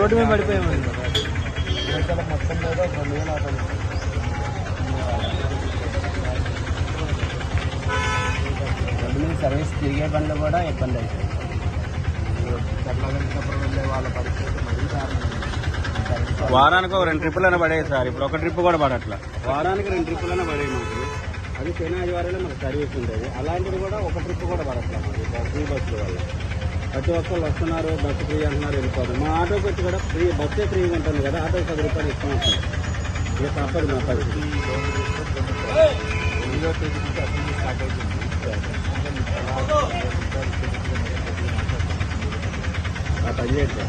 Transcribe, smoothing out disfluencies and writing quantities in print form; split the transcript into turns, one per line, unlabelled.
Road మీద పడిపోయామండి.
మొత్తం మీద 2000 ఆటోలు. రోడ్డు మీద సర్వీస్ తిరిగే పనులు కూడా ఇబ్బంది అవుతుంది. చర్లగంటప్పుడు వెళ్ళే వాళ్ళ పరిస్థితి మరీ దారుణం.
వారానికి ఒక 2 ట్రిప్పులైనా పడేది సార్. ఇప్పుడు ఒక ట్రిప్ కూడా పడట్లా. వారానికి 2 ట్రిప్పులైనా పడేది మాకు. అది శని ఆదివారాలే మనకు సర్వీస్ ఉండేది. అలాంటిది కూడా ఒక ట్రిప్ కూడా పడట్లా మాకు ఫ్రీ బస్సుల వల్ల. ప్రతి ఒక్కళ్ళు వస్తున్నారు, బస్సు ఫ్రీ అంటున్నారు, వెళ్ళిపోతారు. మా ఆటోకి వచ్చి కూడా ఫ్రీ, బస్సే ఫ్రీగా ఉంటుంది కదా, ఆటోకి 10 రూపాయలు ఇస్తాం అంటున్నారు. ఇక తప్పదు మా పరిస్థితి.
8వ తేదీ నుంచి అసెంబ్లీ స్టార్ట్ అవుతుంది.
ఆ పని చేయండి.